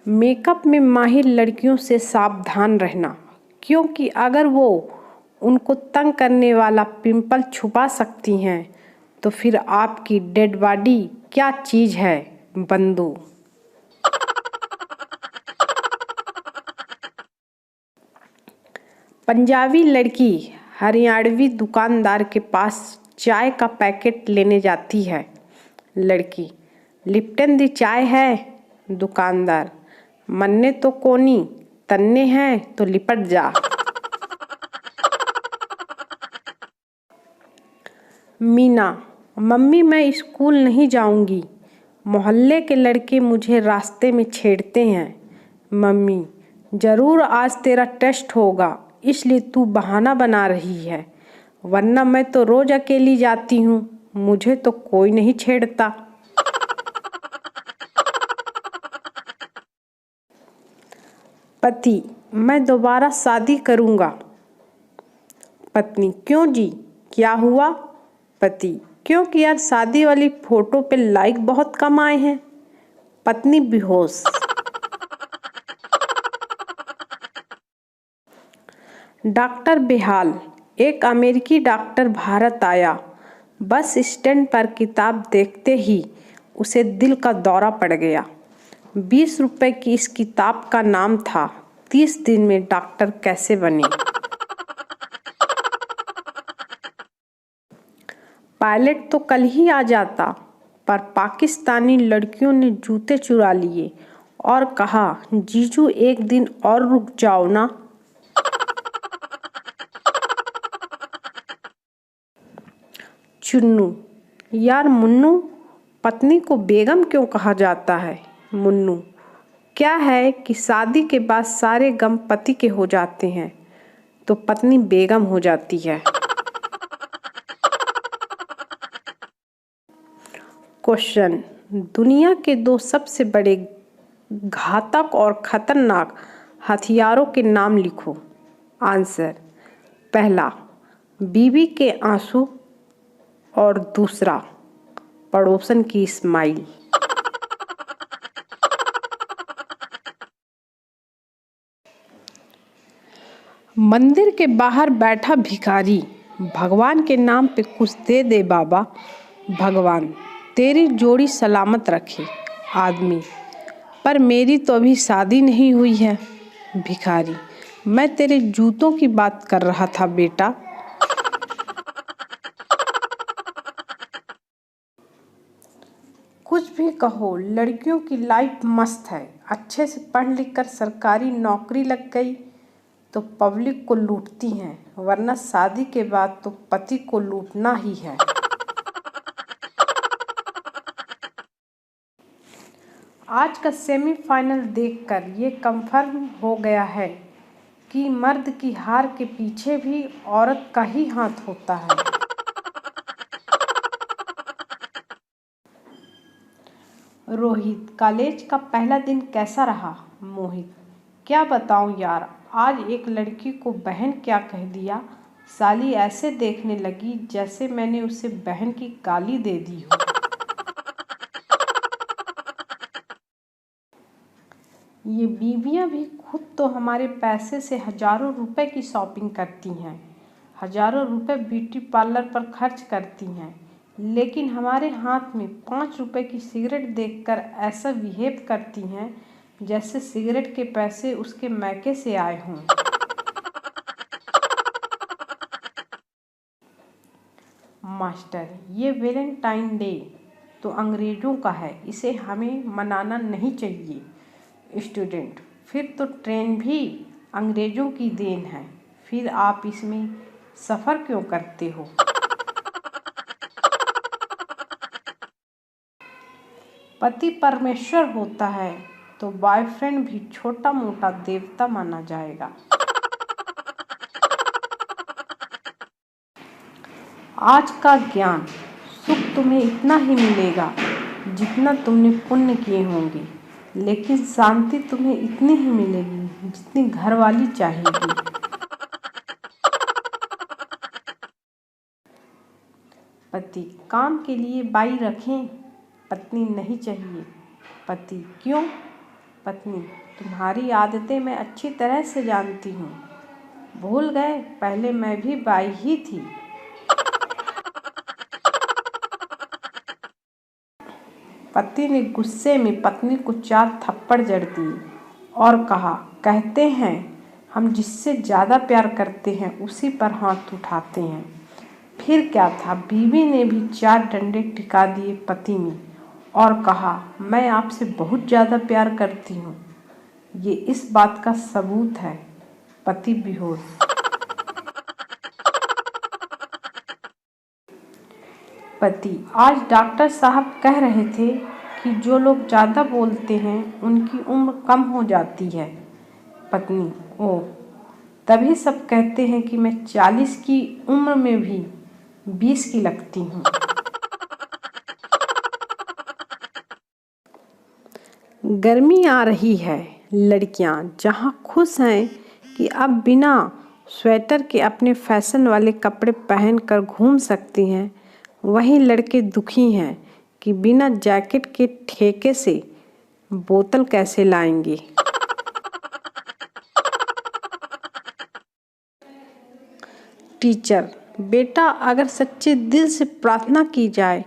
Makeup में माहिर लड़कियों से सावधान रहना, क्योंकि अगर वो उनको तंग करने वाला पिंपल छुपा सकती हैं तो फिर आपकी डेड बॉडी क्या चीज़ है बंधु। पंजाबी लड़की हरियाणवी दुकानदार के पास चाय का पैकेट लेने जाती है। लड़की, लिप्टन दी चाय है। दुकानदार, मन्ने तो कोनी, तन्ने हैं तो लिपट जा। मीना, मम्मी मैं स्कूल नहीं जाऊंगी, मोहल्ले के लड़के मुझे रास्ते में छेड़ते हैं। मम्मी, ज़रूर आज तेरा टेस्ट होगा इसलिए तू बहाना बना रही है, वरना मैं तो रोज़ अकेली जाती हूँ, मुझे तो कोई नहीं छेड़ता। पति, मैं दोबारा शादी करूँगा। पत्नी, क्यों जी, क्या हुआ? पति, क्योंकि यार शादी वाली फोटो पे लाइक बहुत कम आए हैं। पत्नी बेहोश। डॉक्टर बेहाल, एक अमेरिकी डॉक्टर भारत आया, बस स्टैंड पर किताब देखते ही उसे दिल का दौरा पड़ गया। 20 रुपए की इस किताब का नाम था 30 दिन में डॉक्टर कैसे बने। पायलट तो कल ही आ जाता, पर पाकिस्तानी लड़कियों ने जूते चुरा लिए और कहा, जीजू एक दिन और रुक जाओ ना। चुन्नू, यार मुन्नू, पत्नी को बेगम क्यों कहा जाता है? मुन्नू, क्या है कि शादी के बाद सारे गम पति के हो जाते हैं तो पत्नी बेगम हो जाती है। क्वेश्चन, दुनिया के 2 सबसे बड़े घातक और खतरनाक हथियारों के नाम लिखो। आंसर, पहला बीवी के आंसू और दूसरा पड़ोसन की स्माइल। मंदिर के बाहर बैठा भिखारी, भगवान के नाम पे कुछ दे दे बाबा, भगवान तेरी जोड़ी सलामत रखे। आदमी, पर मेरी तो अभी शादी नहीं हुई है। भिखारी, मैं तेरे जूतों की बात कर रहा था बेटा। कुछ भी कहो, लड़कियों की लाइफ मस्त है, अच्छे से पढ़ लिख कर सरकारी नौकरी लग गई तो पब्लिक को लूटती हैं, वरना शादी के बाद तो पति को लूटना ही है। आज का सेमीफाइनल देखकर ये कंफर्म हो गया है कि मर्द की हार के पीछे भी औरत का ही हाथ होता है। रोहित, कॉलेज का पहला दिन कैसा रहा? मोहित, क्या बताऊं यार, आज एक लड़की को बहन क्या कह दिया, साली ऐसे देखने लगी जैसे मैंने उसे बहन की गाली दे दी हो। ये बीवियां भी खुद तो हमारे पैसे से हजारों रुपए की शॉपिंग करती हैं, हजारों रुपए ब्यूटी पार्लर पर खर्च करती हैं, लेकिन हमारे हाथ में 5 रुपए की सिगरेट देखकर ऐसा बिहेव करती हैं जैसे सिगरेट के पैसे उसके मैके से आए हों। मास्टर, ये वैलेंटाइन डे तो अंग्रेजों का है, इसे हमें मनाना नहीं चाहिए। स्टूडेंट, फिर तो ट्रेन भी अंग्रेजों की देन है, फिर आप इसमें सफ़र क्यों करते हो? पति परमेश्वर होता है तो बॉयफ्रेंड भी छोटा मोटा देवता माना जाएगा। आज का ज्ञान, सुख तुम्हें इतना ही मिलेगा जितना तुमने पुण्य किए होंगे, लेकिन शांति तुम्हें इतनी ही मिलेगी जितनी घरवाली चाहेगी। पति, काम के लिए बाई रखें? पत्नी, नहीं चाहिए। पति, क्यों? पत्नी, तुम्हारी आदतें मैं अच्छी तरह से जानती हूँ। भूल गए, पहले मैं भी बाई ही थी। पति ने गुस्से में पत्नी को 4 थप्पड़ जड़ दिए और कहा, कहते हैं हम जिससे ज़्यादा प्यार करते हैं उसी पर हाथ उठाते हैं। फिर क्या था, बीवी ने भी 4 डंडे टिका दिए पति में और कहा, मैं आपसे बहुत ज़्यादा प्यार करती हूँ। ये इस बात का सबूत है। पति बेहोश। पति, आज डॉक्टर साहब कह रहे थे कि जो लोग ज़्यादा बोलते हैं उनकी उम्र कम हो जाती है। पत्नी, ओह, तभी सब कहते हैं कि मैं 40 की उम्र में भी 20 की लगती हूँ। गर्मी आ रही है। लड़कियां जहाँ खुश हैं कि अब बिना स्वेटर के अपने फैशन वाले कपड़े पहनकर घूम सकती हैं, वहीं लड़के दुखी हैं कि बिना जैकेट के ठेके से बोतल कैसे लाएंगे। टीचर, बेटा, अगर सच्चे दिल से प्रार्थना की जाए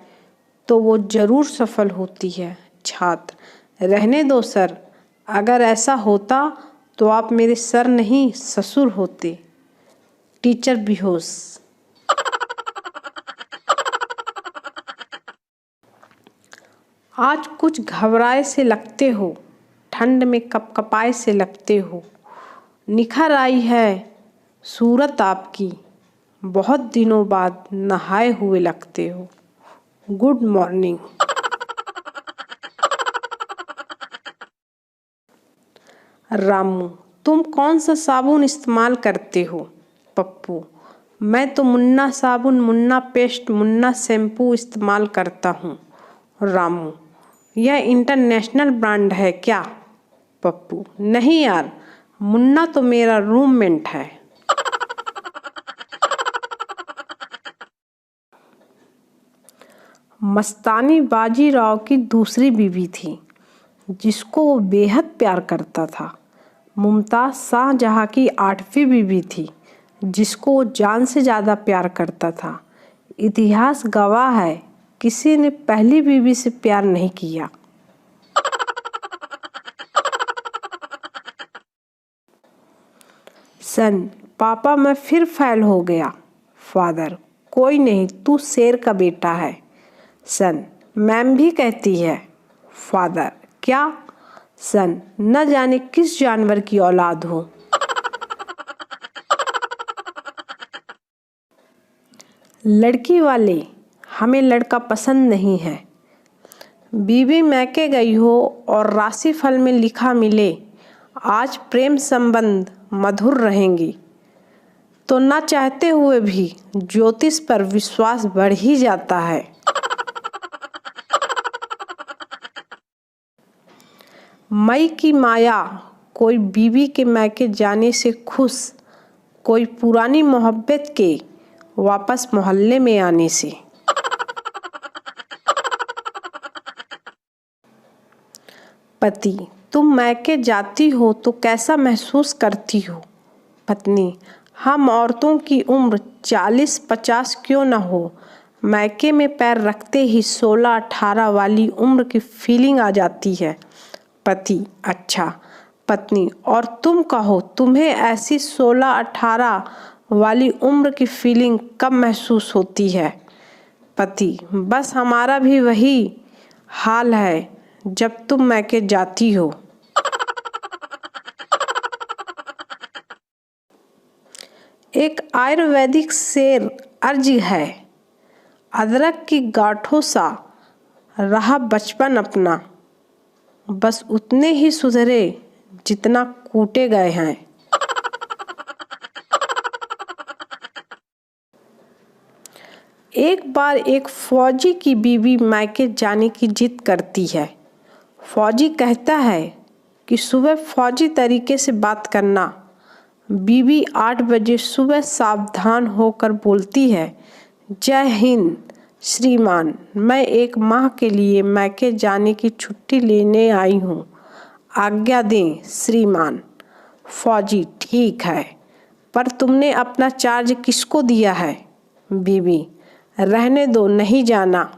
तो वो जरूर सफल होती है। छात्र, रहने दो सर, अगर ऐसा होता तो आप मेरे सर नहीं ससुर होते। टीचर बेहोश। आज कुछ घबराए से लगते हो, ठंड में कपकपाए से लगते हो। निखर आई है सूरत आपकी, बहुत दिनों बाद नहाए हुए लगते हो। Good morning. रामू, तुम कौन सा साबुन इस्तेमाल करते हो? पप्पू, मैं तो मुन्ना साबुन, मुन्ना पेस्ट, मुन्ना शैम्पू इस्तेमाल करता हूँ। रामू, यह इंटरनेशनल ब्रांड है क्या? पप्पू, नहीं यार, मुन्ना तो मेरा रूममेट है। मस्तानी बाजीराव की दूसरी बीवी थी जिसको वो बेहद प्यार करता था। मुमताज़ शाहजहाँ की 8वीं बीवी थी जिसको वो जान से ज़्यादा प्यार करता था। इतिहास गवाह है, किसी ने पहली बीवी से प्यार नहीं किया। सन, पापा मैं फिर फेल हो गया। फादर, कोई नहीं, तू शेर का बेटा है। सन, मैम भी कहती है। फादर, क्या? सन, न जाने किस जानवर की औलाद हो। लड़की वाले, हमें लड़का पसंद नहीं है। बीवी मैके गई हो और राशिफल में लिखा मिले आज प्रेम संबंध मधुर रहेंगी, तो ना चाहते हुए भी ज्योतिष पर विश्वास बढ़ ही जाता है। मई की माया, कोई बीवी के मैके जाने से खुश, कोई पुरानी मोहब्बत के वापस मोहल्ले में आने से। पति, तुम मैके जाती हो तो कैसा महसूस करती हो? पत्नी, हम औरतों की उम्र 40-50 क्यों न हो, मैके में पैर रखते ही 16-18 वाली उम्र की फीलिंग आ जाती है। पति, अच्छा। पत्नी, और तुम कहो, तुम्हें ऐसी 16-18 वाली उम्र की फीलिंग कब महसूस होती है? पति, बस हमारा भी वही हाल है जब तुम मैके जाती हो। एक आयुर्वेदिक शेर अर्ज है, अदरक की गांठों सा रहा बचपन अपना, बस उतने ही सुधरे जितना कूटे गए हैं। एक बार एक फौजी की बीवी मायके जाने की जिद करती है। फौजी कहता है कि सुबह फौजी तरीके से बात करना। बीवी 8 बजे सुबह सावधान होकर बोलती है, जय हिंद श्रीमान, मैं 1 माह के लिए मायके जाने की छुट्टी लेने आई हूँ। आज्ञा दें श्रीमान। फौजी, ठीक है, पर तुमने अपना चार्ज किसको दिया है? बीवी, रहने दो, नहीं जाना।